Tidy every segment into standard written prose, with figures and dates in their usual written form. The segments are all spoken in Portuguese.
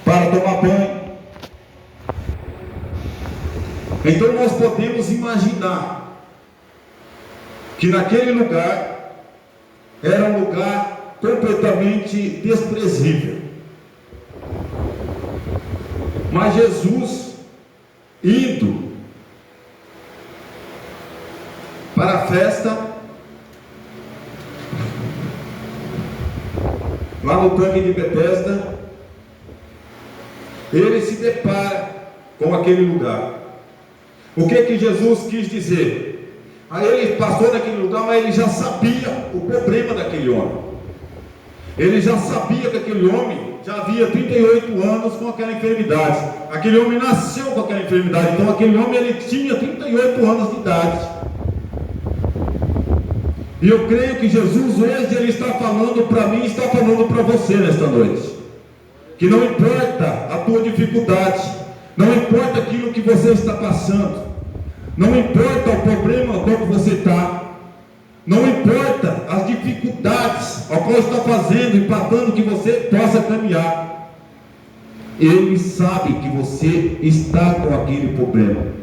para tomar banho. Então nós podemos imaginar que naquele lugar era um lugar completamente desprezível. Mas Jesus, indo para a festa, lá no tanque de Betesda, ele se depara com aquele lugar. O que Jesus quis dizer? Aí ele passou naquele lugar, mas ele já sabia o problema daquele homem. Ele já sabia que aquele homem já havia 38 anos com aquela enfermidade. Aquele homem nasceu com aquela enfermidade. Então aquele homem ele tinha 38 anos de idade. E eu creio que Jesus hoje ele está falando para mim, está falando para você nesta noite. Que não importa a tua dificuldade, não importa aquilo que você está passando, não importa o problema como você está, não importa as dificuldades ao qual está fazendo e passando que você possa caminhar, Ele sabe que você está com aquele problema.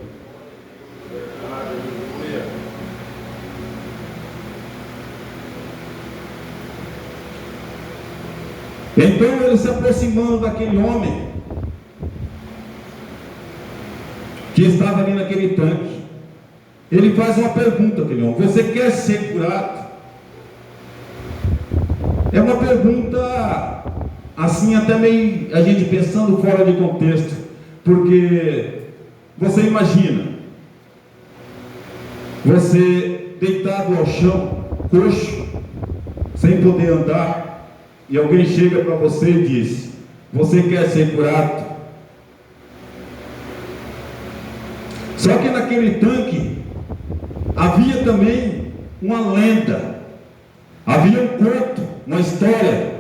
Então ele se aproximando daquele homem que estava ali naquele tanque, ele faz uma pergunta àquele homem: você quer ser curado? É uma pergunta assim, até meio a gente pensando fora de contexto, porque você imagina você deitado ao chão, coxo, sem poder andar, e alguém chega para você e diz: você quer ser curado? Só que naquele tanque havia também uma lenda, havia um conto, uma história,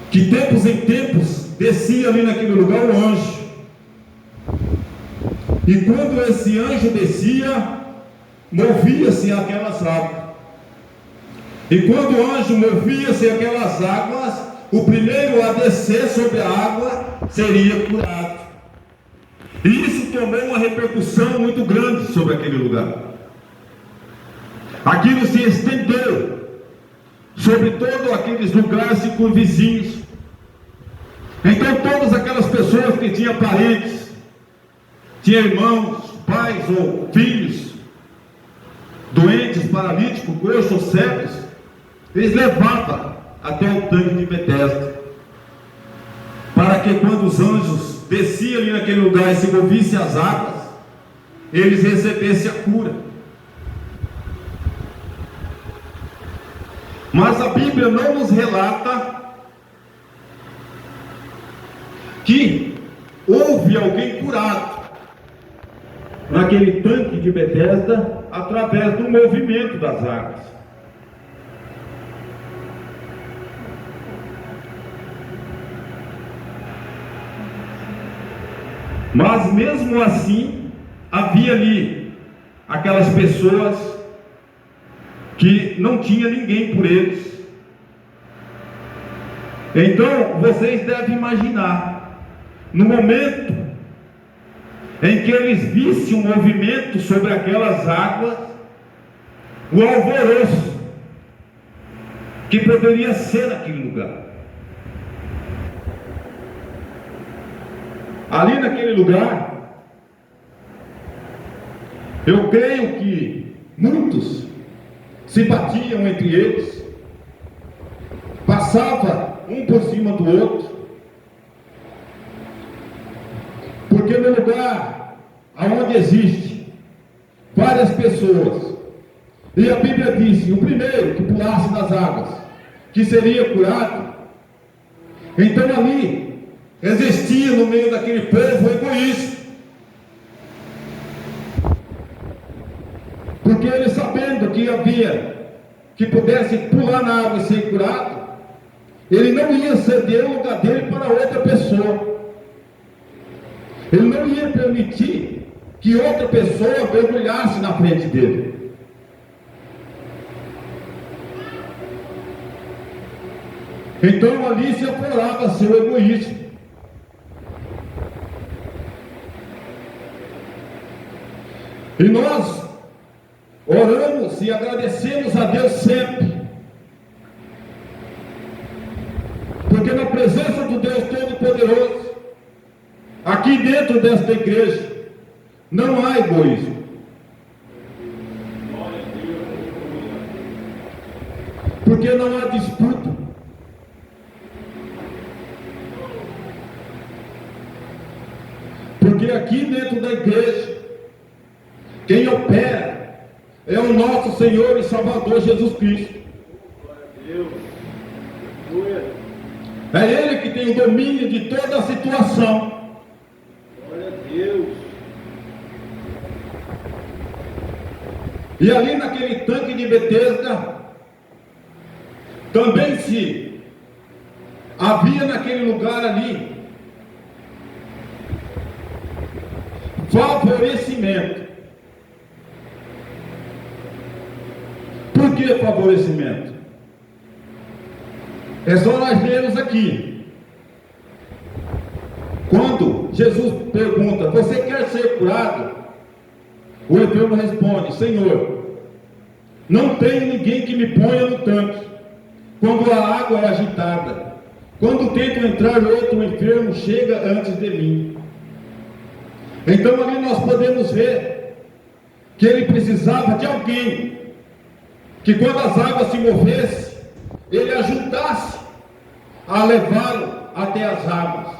que tempos em tempos descia ali naquele lugar um anjo, e quando esse anjo descia, movia-se aquelas águas. E quando o anjo movia-se aquelas águas, o primeiro a descer sobre a água seria curado. E isso tomou uma repercussão muito grande sobre aquele lugar. Aquilo se estendeu sobre todos aqueles lugares circunvizinhos. Então todas aquelas pessoas que tinham parentes, tinham irmãos, pais ou filhos, doentes, paralíticos, coxos ou cegos, eles levavam até o tanque de Betesda, para que quando os anjos desciam ali naquele lugar e se movissem as águas, eles recebessem a cura. Mas a Bíblia não nos relata que houve alguém curado naquele tanque de Betesda através do movimento das águas. Mas mesmo assim, havia ali aquelas pessoas que não tinha ninguém por eles. Então vocês devem imaginar, no momento em que eles vissem um movimento sobre aquelas águas, o alvoroço que poderia ser naquele lugar. Ali naquele lugar, eu creio que muitos se batiam entre eles, passava um por cima do outro, porque no lugar onde existe várias pessoas, e a Bíblia diz: o primeiro que pulasse das águas, que seria curado. Então ali existia no meio daquele povo egoísmo, porque ele, sabendo que havia que pudesse pular na água e ser curado, ele não ia ceder o lugar dele para outra pessoa. Ele não ia permitir que outra pessoa mergulhasse na frente dele. Então ali se aflorava seu egoísmo. E nós oramos e agradecemos a Deus sempre, porque na presença do Deus Todo-Poderoso, aqui dentro desta igreja, não há egoísmo. Porque não há disputa. Porque aqui dentro da igreja, quem opera é o nosso Senhor e Salvador Jesus Cristo. É Ele que tem o domínio de toda a situação. Glória a Deus. E ali naquele tanque de Betesda, também se havia naquele lugar ali favorecimento. Por que favorecimento? É só nós lermos aqui. Quando Jesus pergunta: você quer ser curado? O enfermo responde: Senhor, não tenho ninguém que me ponha no tanque quando a água é agitada. Quando tento entrar, outro enfermo chega antes de mim. Então ali nós podemos ver que ele precisava de alguém que, quando as águas se movessem, ele ajudasse a levá-lo até as águas.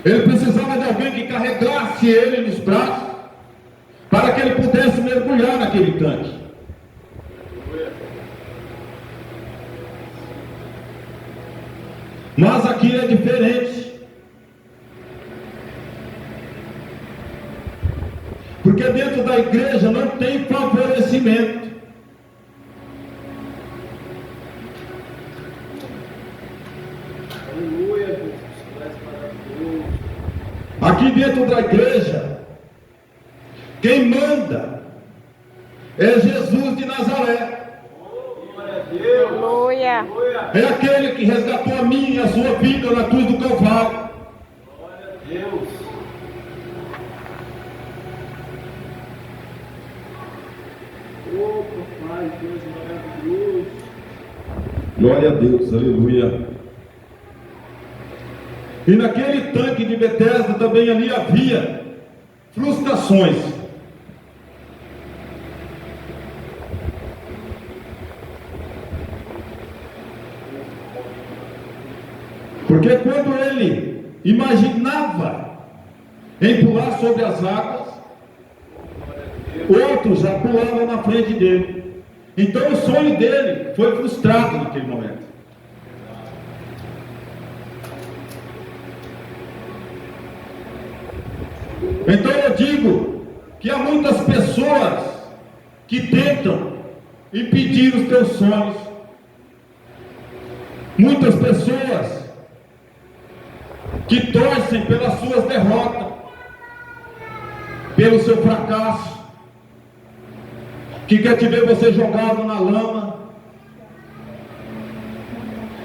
Ele precisava de alguém que carregasse ele nos braços, para que ele pudesse mergulhar naquele tanque. Mas aqui é diferente, porque dentro da igreja não tem favorecimento. Aqui dentro da igreja, quem manda é Jesus de Nazaré. Aleluia. É aquele que resgatou a minha e a sua vida na cruz do Calvário. Glória a Deus. Oh, Pai, Deus maravilhoso. Glória a Deus, aleluia. E naquele tanque de Betesda também ali havia frustrações. Porque quando ele imaginava em pular sobre as águas, outros já pulavam na frente dele. Então o sonho dele foi frustrado naquele momento. Então eu digo que há muitas pessoas que tentam impedir os teus sonhos. Muitas pessoas que torcem pelas suas derrotas, pelo seu fracasso, que quer te ver você jogado na lama,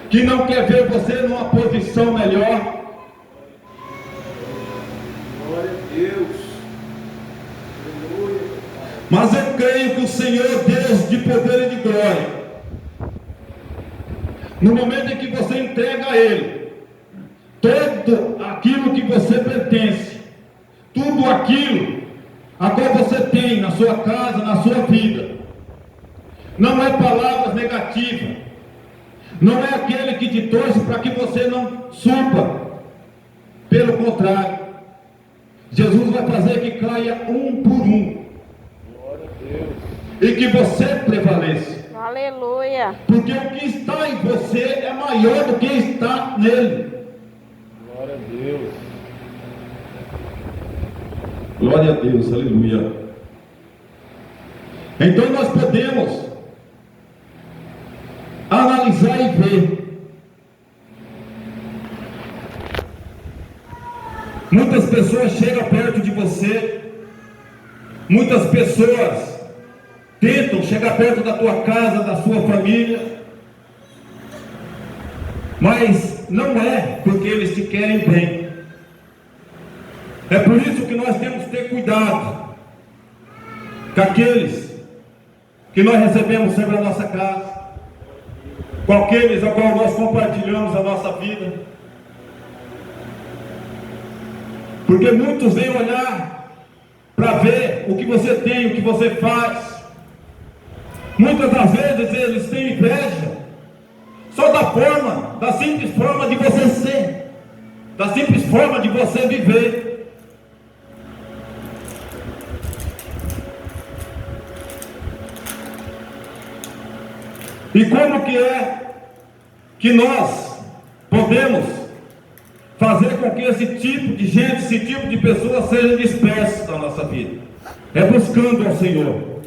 que não quer ver você numa posição melhor. Glória a Deus. Aleluia. Mas eu creio que o Senhor Deus de poder e de glória, no momento em que você entrega a Ele todo aquilo que você pertence, tudo aquilo a qual você tem na sua casa, na sua vida, não é palavras negativas, não é aquele que te torce para que você não suba. Pelo contrário, Jesus vai fazer que caia um por um, Glória a Deus. e que você prevaleça. Aleluia. Porque o que está em você é maior do que está nele. Glória a Deus. Glória a Deus, aleluia. Então nós podemos analisar e ver. Muitas pessoas chegam perto de você, muitas pessoas tentam chegar perto da tua casa, da sua família, mas não é porque eles te querem bem, É por isso que nós temos que ter cuidado com aqueles que nós recebemos sobre a nossa casa, com aqueles a qual nós compartilhamos a nossa vida. Porque muitos vêm olhar para ver o que você tem, o que você faz. Muitas das vezes eles têm inveja só da simples forma de você ser, da simples forma de você viver. E como que é que nós podemos fazer com que esse tipo de gente, esse tipo de pessoa seja disperso da nossa vida? É buscando ao Senhor,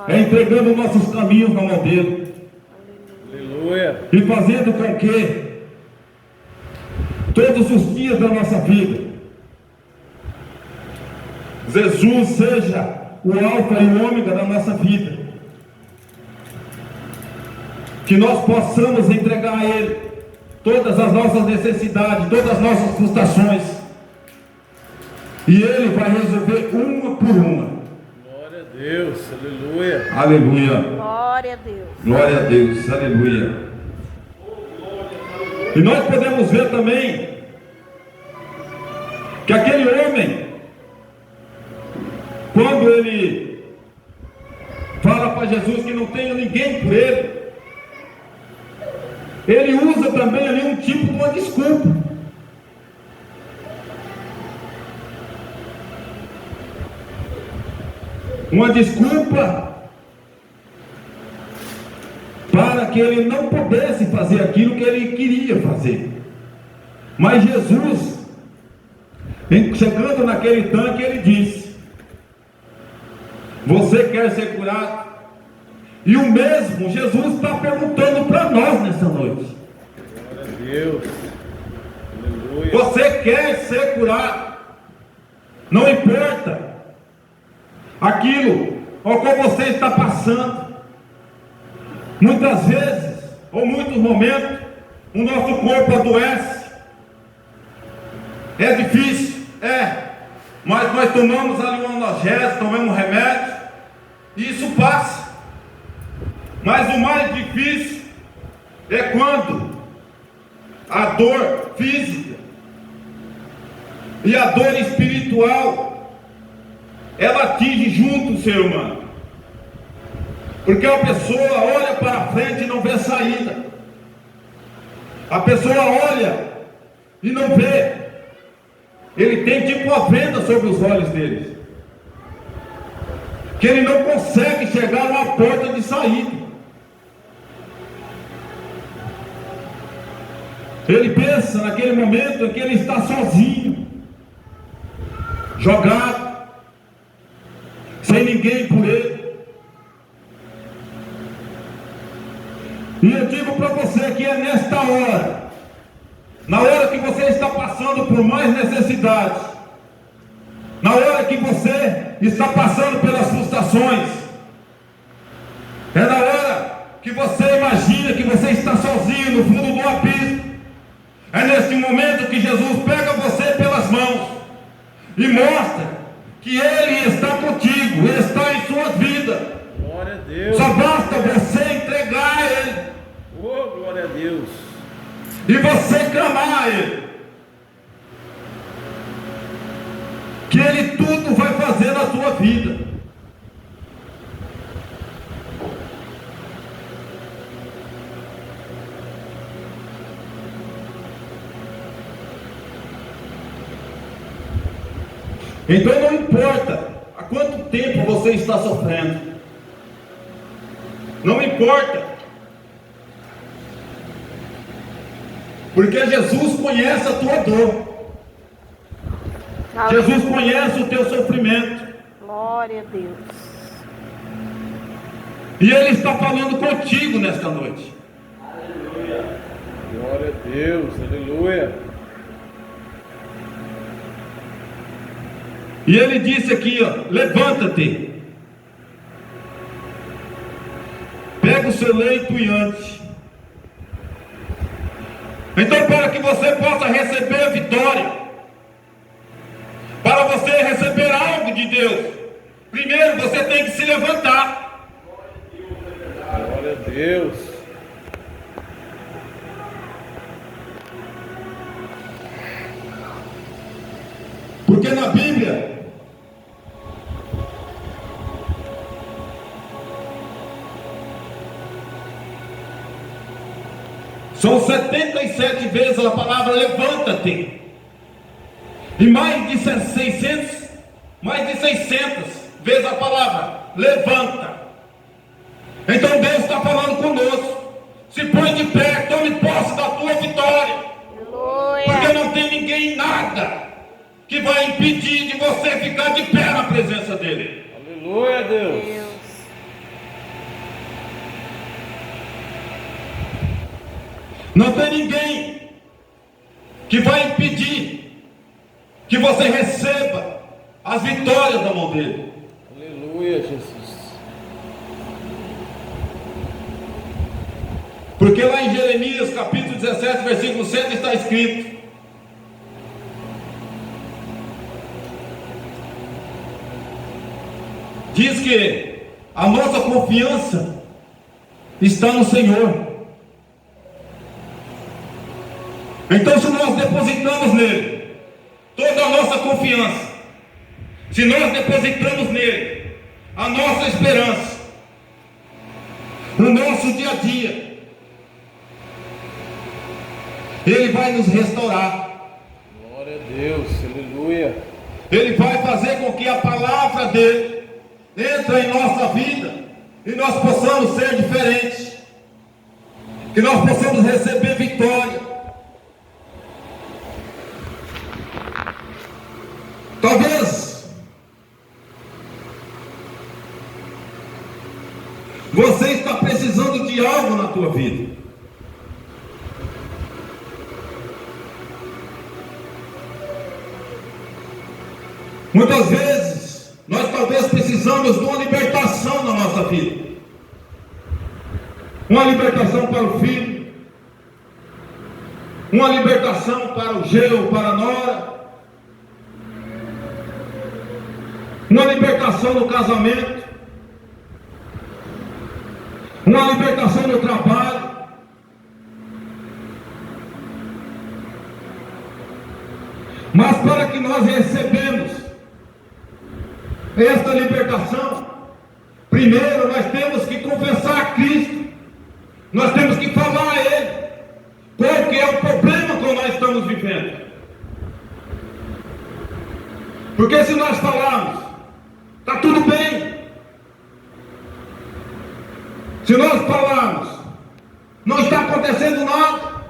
é entregando nossos caminhos na mão dele. Aleluia. E fazendo com que todos os dias da nossa vida Jesus seja o alfa e o ômega da nossa vida. Que nós possamos entregar a Ele todas as nossas necessidades, todas as nossas frustrações, e Ele vai resolver uma por uma. Glória a Deus, aleluia. Aleluia. Glória a Deus. Glória a Deus, aleluia. E nós podemos ver também que aquele homem, quando ele fala para Jesus que não tem ninguém por ele usa também ali um tipo de uma desculpa. Uma desculpa para que ele não pudesse fazer aquilo que ele queria fazer. Mas Jesus, chegando naquele tanque, ele disse: você quer ser curado? E o mesmo Jesus está perguntando para nós nessa noite. Glória a Deus. Aleluia. Você quer ser curado? Não importa aquilo ao qual você está passando. Muitas vezes, ou muitos momentos, o nosso corpo adoece. É difícil, mas nós tomamos ali um analgésico, tomamos um remédio, e isso passa. Mas o mais difícil é quando a dor física e a dor espiritual, ela atinge junto o ser humano. Porque a pessoa olha para frente e não vê saída. A pessoa olha e não vê. Ele tem tipo uma venda sobre os olhos dele, que ele não consegue chegar a uma porta de saída. Ele pensa naquele momento em que ele está sozinho, jogado, sem ninguém por ele. E eu digo para você que é nesta hora, na hora que você está passando por mais necessidades, na hora que você está passando pelas frustrações, é na hora que você imagina que você está sozinho no fundo do abismo. É nesse momento que Jesus pega você pelas mãos e mostra que Ele está contigo, Ele está em sua vida. Glória a Deus. Só basta você entregar a Ele. Oh, glória a Deus. E você clamar a Ele, que Ele tudo vai fazer na sua vida. Então não importa há quanto tempo você está sofrendo, não importa, porque Jesus conhece a tua dor, Jesus conhece o teu sofrimento, Glória a Deus. e Ele está falando contigo nesta noite. Aleluia. Glória a Deus, aleluia. E Ele disse aqui, levanta-te, pega o seu leito e ande. Então, para que você possa receber a vitória, para você de Deus, primeiro você tem que se levantar. Glória a Deus. Porque na Bíblia são 77 vezes a palavra levanta-te. E mais de 600 vezes a palavra levanta. Então Deus está falando conosco. Se põe de pé, tome posse da tua vitória. Porque não tem ninguém, nada, que vai impedir de você ficar de pé na presença dele. Aleluia, Deus. Não tem ninguém que vai impedir que você receba as vitórias da mão dele. Aleluia, Jesus. Porque lá em Jeremias capítulo 17, versículo 7 está escrito: diz que a nossa confiança está no Senhor. Então, se nós depositamos nele toda a nossa confiança, se nós depositamos nele a nossa esperança, o nosso dia a dia, ele vai nos restaurar. Glória a Deus, aleluia. Ele vai fazer com que a palavra dele entre em nossa vida e nós possamos ser diferentes, que nós possamos receber vitória. Talvez você está precisando de algo na tua vida. Muitas vezes nós talvez precisamos de uma libertação na nossa vida. Uma libertação para o filho, uma libertação para o genro, para a nora, uma libertação no casamento, uma libertação no trabalho. Mas para que nós recebemos esta libertação, primeiro nós temos que confessar a Cristo, nós temos que falar a Ele qual que é o problema que nós estamos vivendo. Porque se nós falarmos, está tudo bem. Se nós falarmos, não está acontecendo nada,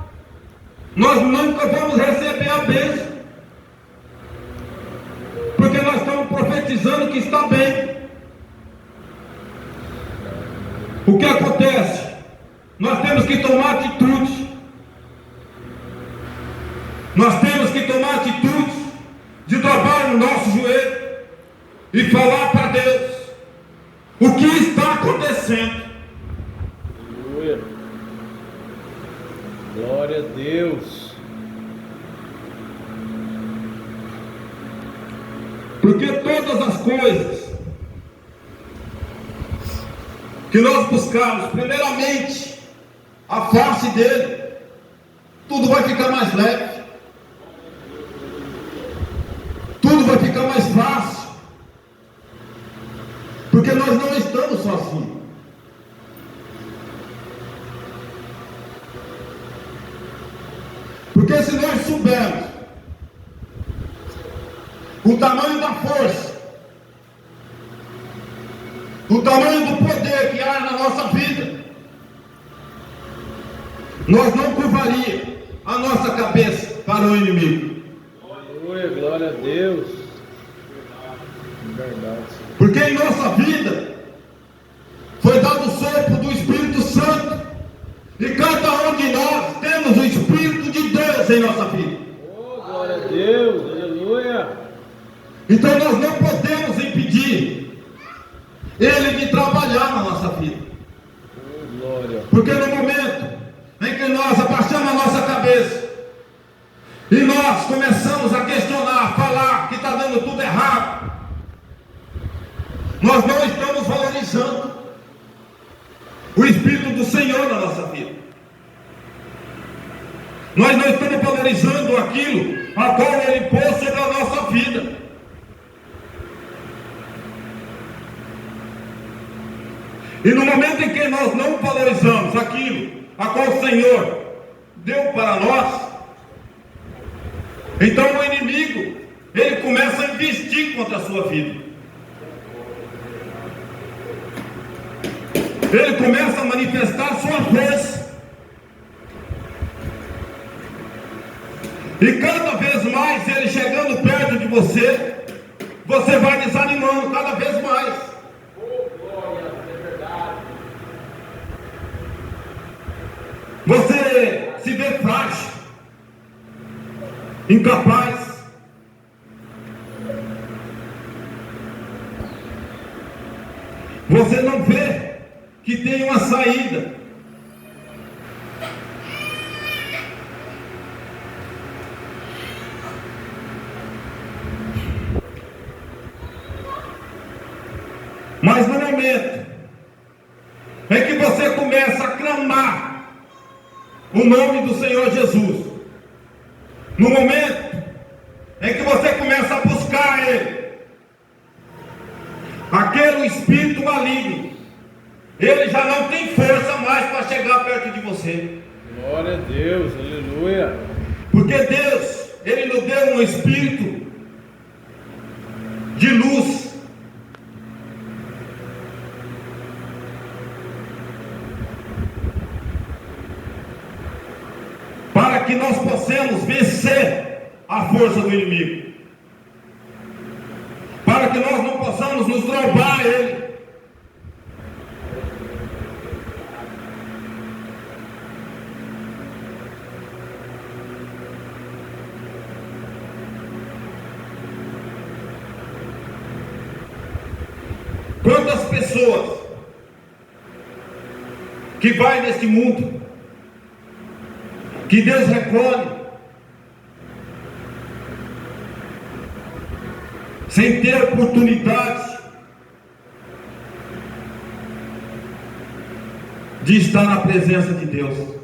nós nunca vamos receber a bênção, porque nós estamos profetizando que está bem. O que acontece? Nós temos que tomar atitude. Nós temos que tomar atitude de dobrar o nosso joelho e falar para Deus o que está acontecendo. Aleluia. Glória a Deus. Porque todas as coisas que nós buscamos, primeiramente a face dele, tudo vai ficar mais leve, tudo vai ficar mais fácil, porque nós não estamos sozinhos. Porque se nós soubermos o tamanho da força, o tamanho do poder que há na nossa vida, nós não curvaríamos a nossa cabeça para o inimigo. Aleluia, glória a Deus. Verdade. Porque em nossa vida foi dado o sopro do Espírito Santo, e cada um de nós temos o Espírito de Deus em nossa vida. Oh, glória a Deus, aleluia. Então nós não podemos impedir ele de trabalhar na nossa vida. Oh, glória. Porque no momento em que nós abaixamos a nossa cabeça e nós começamos a questionar, a falar que está dando tudo errado, Nós não estamos valorizando o Espírito do Senhor na nossa vida. Nós não estamos valorizando aquilo a qual Ele pôs sobre a nossa vida. E no momento em que nós não valorizamos aquilo a qual o Senhor deu para nós, então o inimigo, ele começa a investir contra a sua vida. Ele começa a manifestar sua força. E cada vez mais ele chegando perto de você, você vai desanimando cada vez mais. Você se vê frágil, incapaz. Você não vê que tem uma saída. Mas no momento em que você começa a clamar o nome do Senhor Jesus, no momento em que você começa a buscar Ele, aquele espírito maligno, ele já não tem força mais para chegar perto de você. Glória a Deus, aleluia. Porque Deus, Ele nos deu um espírito de luz, para que nós possamos vencer a força do inimigo, para que nós não possamos nos roubar a Ele. Quantas pessoas que vai neste mundo, que Deus recolhe, sem ter oportunidade de estar na presença de Deus.